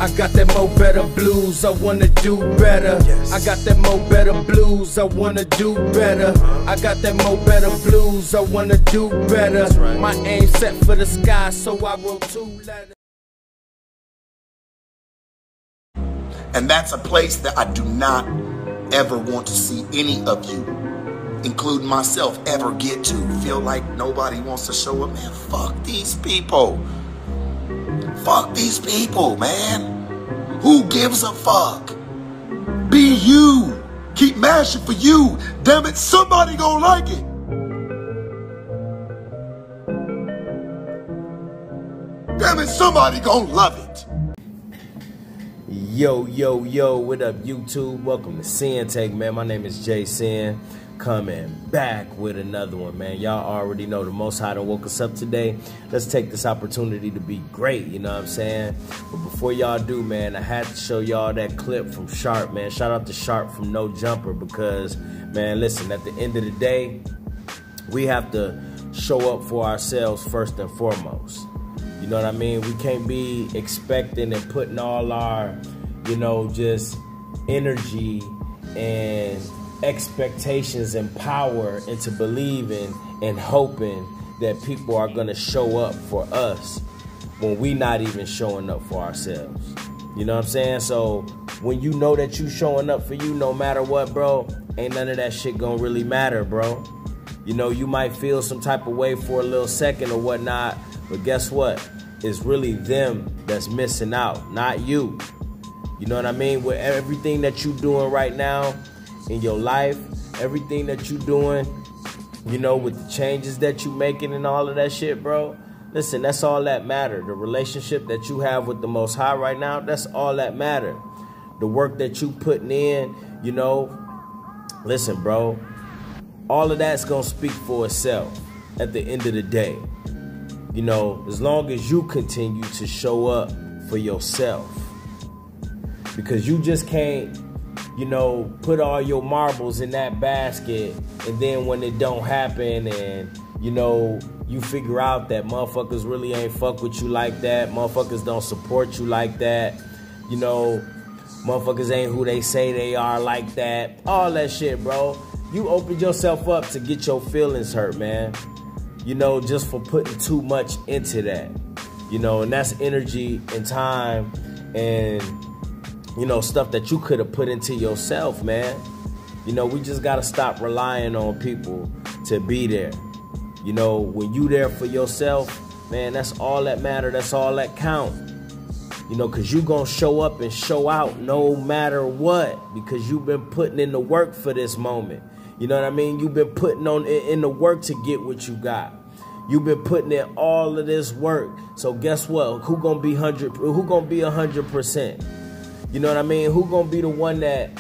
I got that mo better blues, I wanna do better. I got that mo better blues, I wanna do better. I got that mo better blues, I wanna do better. My aim set for the sky, so I wrote 2 letters. And that's a place that I do not ever want to see any of you, including myself, ever get to. Feel like nobody wants to show up. Man, fuck these people. Fuck these people, man. Who gives a fuck? Be you. Keep mashing for you. Damn it, somebody gonna like it. Damn it, somebody gonna love it. Yo, what up, YouTube? Welcome to Sinn-Take, man. My name is Sin. Coming back with another one, man. Y'all already know the Most High done woke us up today. Let's take this opportunity to be great, you know what I'm saying? But before y'all do, man, I had to show y'all that clip from Sharp, man. Shout out to Sharp from No Jumper because, man, listen, at the end of the day, we have to show up for ourselves first and foremost. You know what I mean? We can't be expecting and putting all our, you know, just energy and expectations and power into believing and hoping that people are going to show up for us when we not even showing up for ourselves. You know what I'm saying? So when you know that you showing up for you no matter what, bro, ain't none of that shit gonna really matter, bro. You know, you might feel some type of way for a little second or whatnot, but guess what? It's really them that's missing out, not you. You know what I mean? With everything that you doing right now in your life, everything that you doing, you know, with the changes that you making and all of that shit, bro. Listen, that's all that matter. The relationship that you have with the Most High right now, that's all that matter. The work that you putting in, you know, listen, bro, all of that's gonna speak for itself at the end of the day. You know, as long as you continue to show up for yourself. Because you just can't, you know, put all your marbles in that basket, and then when it don't happen and, you know, you figure out that motherfuckers really ain't fuck with you like that, motherfuckers don't support you like that, you know, motherfuckers ain't who they say they are like that, all that shit, bro. You opened yourself up to get your feelings hurt, man, you know, just for putting too much into that, you know, and that's energy and time and, you know, stuff that you could have put into yourself, man. You know, we just got to stop relying on people to be there. You know, when you there for yourself, man, that's all that matter. That's all that count. You know, because you going to show up and show out no matter what, because you've been putting in the work for this moment. You know what I mean? You've been putting in the work to get what you got. You've been putting in all of this work. So guess what? Who going to be 100%? You know what I mean? Who gonna be the one that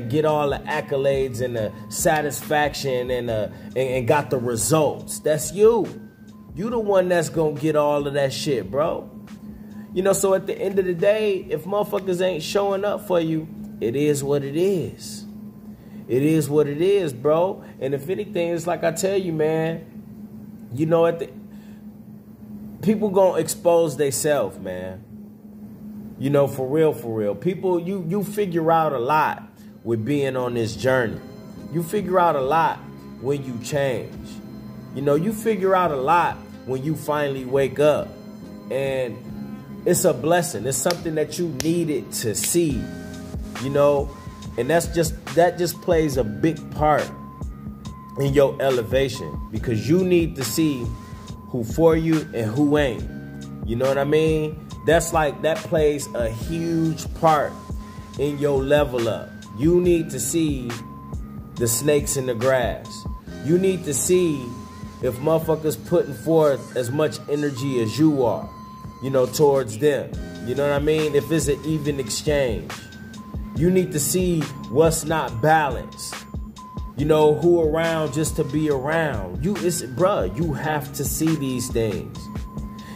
get all the accolades and the satisfaction and got the results? That's you. You the one that's gonna get all of that shit, bro. You know, so at the end of the day, if motherfuckers ain't showing up for you, it is what it is. It is what it is, bro. And if anything, it's like I tell you, man, you know, people gonna expose themselves, man. You know, for real. People, you figure out a lot with being on this journey. You figure out a lot when you change. You know, you figure out a lot when you finally wake up. And it's a blessing. It's something that you needed to see, you know. And that just plays a big part in your elevation, because you need to see who for you and who ain't. You know what I mean? That plays a huge part in your level up. You need to see the snakes in the grass. You need to see if motherfuckers putting forth as much energy as you are, you know, towards them. You know what I mean? If it's an even exchange. You need to see what's not balanced. You know, who around just to be around. Bruh, you have to see these things.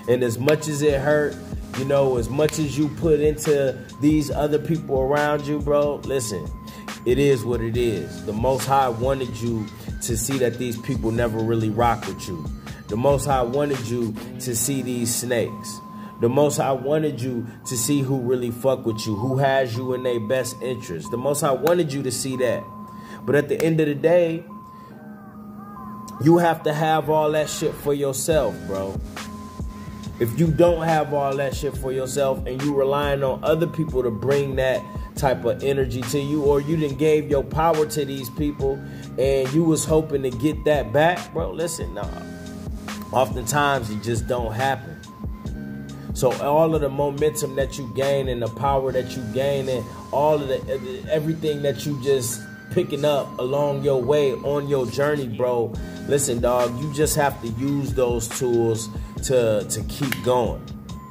And as much as it hurt, you know, as much as you put into these other people around you, bro, listen, it is what it is. The Most High wanted you to see that these people never really rock with you. The Most High wanted you to see these snakes. The Most High wanted you to see who really fuck with you, who has you in their best interest. The Most High wanted you to see that. But at the end of the day, you have to have all that shit for yourself, bro. If you don't have all that shit for yourself and you relying on other people to bring that type of energy to you, or you done gave your power to these people and you was hoping to get that back, bro, listen, nah. Oftentimes it just don't happen. So all of the momentum that you gain and the power that you gain and all of everything that you just picking up along your way on your journey, bro, listen, dog, you just have to use those tools to keep going.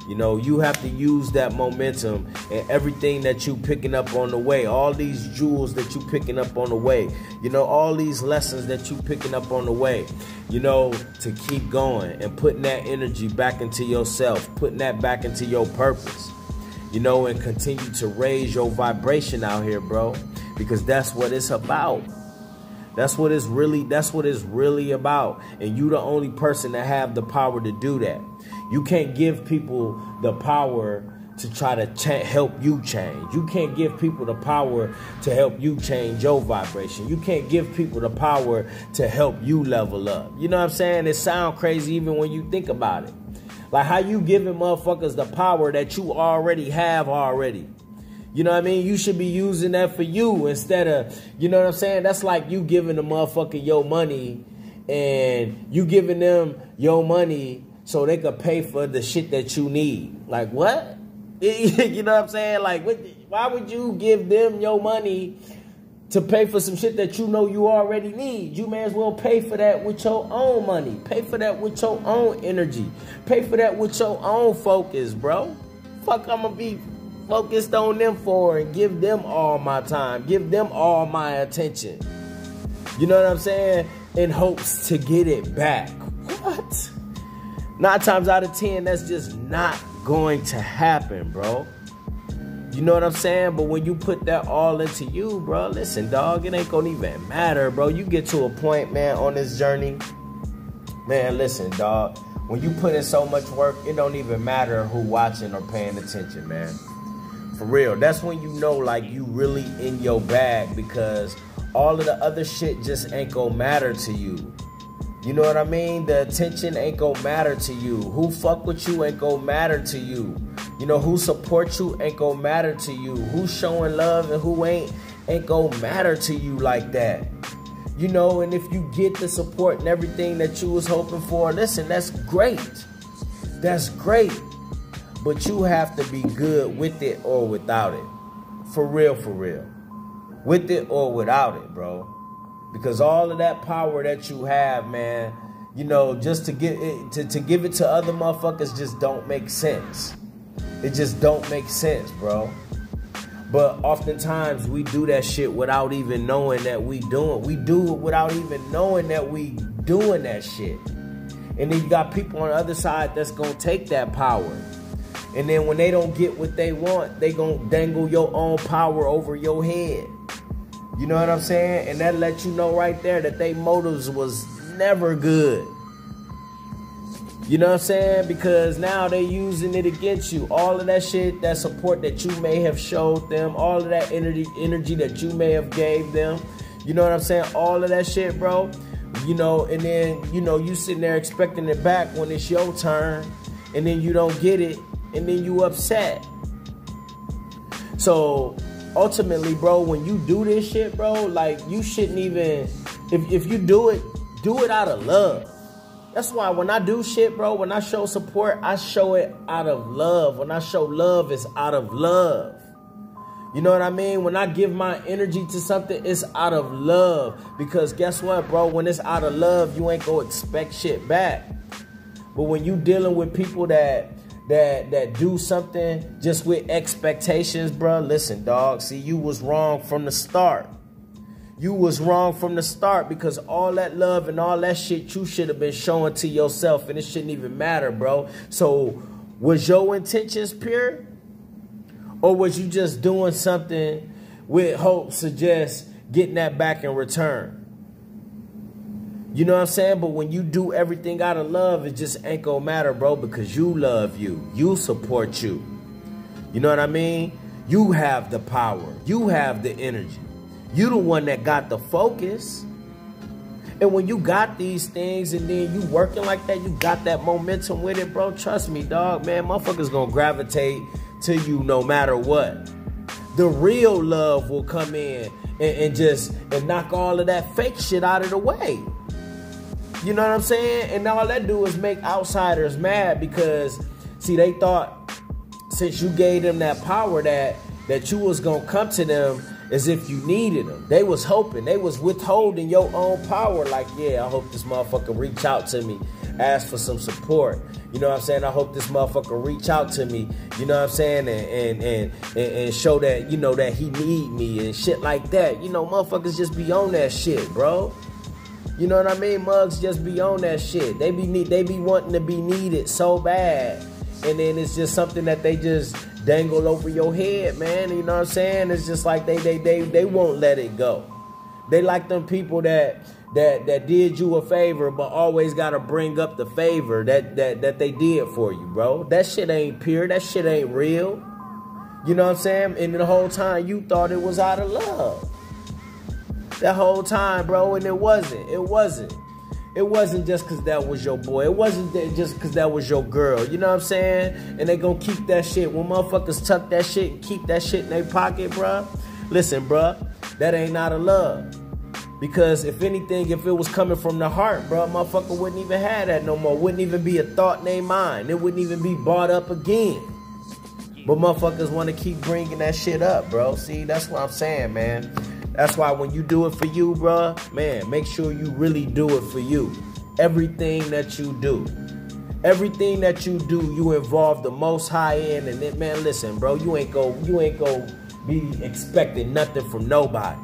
You know, you have to use that momentum and everything that you picking up on the way, all these jewels that you picking up on the way, you know, all these lessons that you picking up on the way, you know, to keep going and putting that energy back into yourself, putting that back into your purpose, you know, and continue to raise your vibration out here, bro, because that's what it's about. That's what it's really about. And you the only person that have the power to do that. You can't give people the power to try to help you change. You can't give people the power to help you change your vibration. You can't give people the power to help you level up. You know what I'm saying? It sounds crazy even when you think about it. Like how you giving motherfuckers the power that you already have already. You know what I mean? You should be using that for you instead of, you know what I'm saying? That's like you giving a motherfucker your money and you giving them your money so they could pay for the shit that you need. Like what? You know what I'm saying? Like why would you give them your money to pay for some shit that you know you already need? You may as well pay for that with your own money. Pay for that with your own energy. Pay for that with your own focus, bro. Fuck, I'm gonna be focused on them for and give them all my time, give them all my attention. You know what I'm saying? In hopes to get it back. What? 9 times out of 10, that's just not going to happen, bro. You know what I'm saying? But when you put that all into you, bro, listen, dog, it ain't gonna even matter, bro. You get to a point, man, on this journey, man, listen, dog, when you put in so much work, it don't even matter who watching or paying attention, man. For real, that's when you know, like, you really in your bag, because all of the other shit just ain't gonna matter to you. You know what I mean? The attention ain't gonna matter to you. Who fuck with you ain't gonna matter to you. You know, who support you ain't gonna matter to you. Who's showing love and who ain't gonna matter to you like that. You know, and if you get the support and everything that you was hoping for, listen, that's great. That's great. But you have to be good with it or without it. For real, for real. With it or without it, bro. Because all of that power that you have, man, you know, just to give it to other motherfuckers just don't make sense. It just don't make sense, bro. But oftentimes we do that shit without even knowing that we doing. We do it without even knowing that we doing that shit. And then you got people on the other side that's gonna take that power. And then when they don't get what they want, they gonna dangle your own power over your head. You know what I'm saying? And that lets you know right there that they motives was never good. You know what I'm saying? Because now they using it against you. All of that shit, that support that you may have showed them, all of that energy that you may have gave them. You know what I'm saying? All of that shit, bro. You know, and then, you know, you sitting there expecting it back when it's your turn. And then you don't get it. And then you upset. So ultimately, bro, when you do this shit, bro, like, you shouldn't even, if you do it out of love. That's why when I do shit, bro, when I show support, I show it out of love. When I show love, it's out of love. You know what I mean? When I give my energy to something, it's out of love. Because guess what, bro? When it's out of love, you ain't gonna expect shit back. But when you dealing with people that do something just with expectations, bro, listen, dog, see, you was wrong from the start. You was wrong from the start, because all that love and all that shit you should have been showing to yourself, and it shouldn't even matter, bro. So was your intentions pure? Or was you just doing something with hopes of just getting that back in return? You know what I'm saying? But when you do everything out of love, it just ain't gonna matter, bro, because you love you. You support you. You know what I mean? You have the power. You have the energy. You the one that got the focus. And when you got these things and then you working like that, you got that momentum with it, bro. Trust me, dog, man, motherfuckers gonna gravitate to you no matter what. The real love will come in and knock all of that fake shit out of the way. You know what I'm saying? And all that do is make outsiders mad because, see, they thought since you gave them that power that you was gonna come to them as if you needed them. They was hoping, they was withholding your own power. Like, yeah, I hope this motherfucker reach out to me, ask for some support. You know what I'm saying? I hope this motherfucker reach out to me. You know what I'm saying? And show that, you know, that he need me and shit like that. You know, motherfuckers just be on that shit, bro. You know what I mean? Mugs just be on that shit. They be wanting to be needed so bad. And then it's just something that they just dangle over your head, man. You know what I'm saying? It's just like they won't let it go. They like them people that did you a favor, but always gotta bring up the favor that they did for you, bro. That shit ain't pure. That shit ain't real. You know what I'm saying? And the whole time you thought it was out of love. That whole time, bro, and it wasn't. It wasn't. It wasn't just because that was your boy. It wasn't just because that was your girl. You know what I'm saying? And they gonna keep that shit. When motherfuckers tuck that shit and keep that shit in their pocket, bruh. Listen, bruh, that ain't out of love. Because if anything, if it was coming from the heart, bruh, motherfucker wouldn't even have that no more. Wouldn't even be a thought in their mind. It wouldn't even be brought up again. But motherfuckers want to keep bringing that shit up, bro. See, that's what I'm saying, man. That's why when you do it for you, bruh, man, make sure you really do it for you. Everything that you do. Everything that you do, you involve the Most High in. And then, man, listen, bro, you ain't go be expecting nothing from nobody.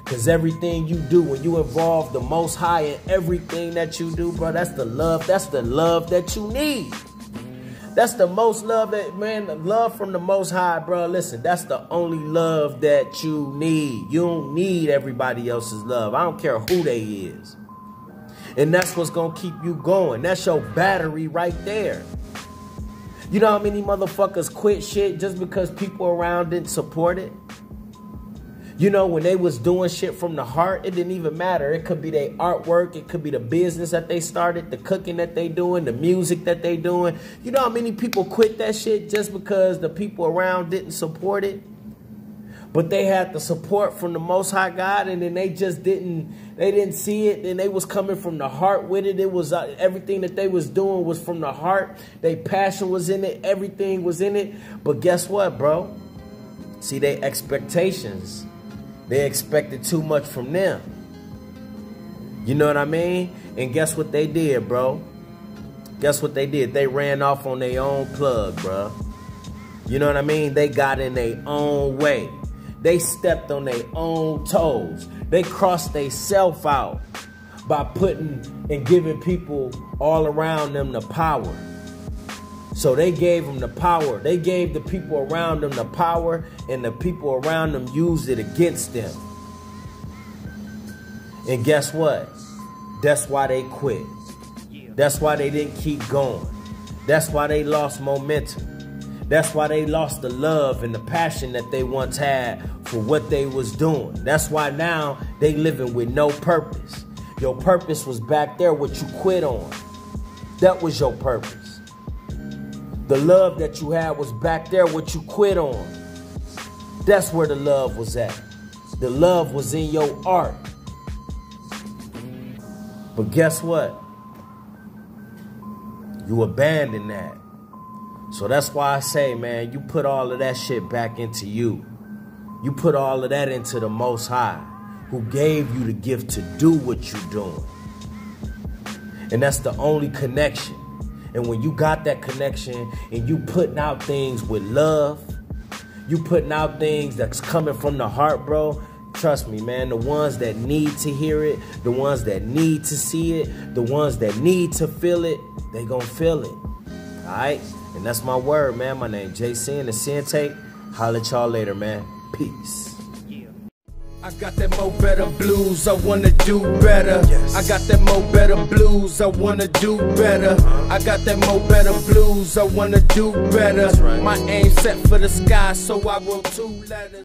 Because everything you do, when you involve the Most High in everything that you do, bro, that's the love that you need. That's the most love that, man, love from the Most High, bro. Listen, that's the only love that you need. You don't need everybody else's love. I don't care who they is. And that's what's going to keep you going. That's your battery right there. You know how many motherfuckers quit shit just because people around didn't support it? You know, when they was doing shit from the heart, it didn't even matter. It could be their artwork. It could be the business that they started, the cooking that they doing, the music that they doing. You know how many people quit that shit just because the people around didn't support it? But they had the support from the Most High God, and then they just didn't see it, and they was coming from the heart with it. It was everything that they was doing was from the heart. Their passion was in it. Everything was in it. But guess what, bro? See, their expectations. They expected too much from them. You know what I mean? And guess what they did, bro? Guess what they did? They ran off on their own plug, bro. You know what I mean? They got in their own way. They stepped on their own toes. They crossed their self out by putting and giving people all around them the power. So they gave them the power. They gave the people around them the power, and the people around them used it against them. And guess what? That's why they quit. That's why they didn't keep going. That's why they lost momentum. That's why they lost the love and the passion that they once had for what they was doing. That's why now they living with no purpose. Your purpose was back there, what you quit on. That was your purpose. The love that you had was back there, what you quit on. That's where the love was at. The love was in your art. But guess what? You abandoned that. So that's why I say, man, you put all of that shit back into you. You put all of that into the Most High, who gave you the gift to do what you're doing. And that's the only connection. And when you got that connection and you putting out things with love, you putting out things that's coming from the heart, bro, trust me, man, the ones that need to hear it, the ones that need to see it, the ones that need to feel it, they gonna feel it. All right? And that's my word, man. My name Sinn, the Sinn-Take. Holla at y'all later, man. Peace. I got that mo better blues, I wanna do better. I got that mo better blues, I wanna do better. I got that mo better blues, I wanna do better. My aim set for the sky, so I wrote 2 letters.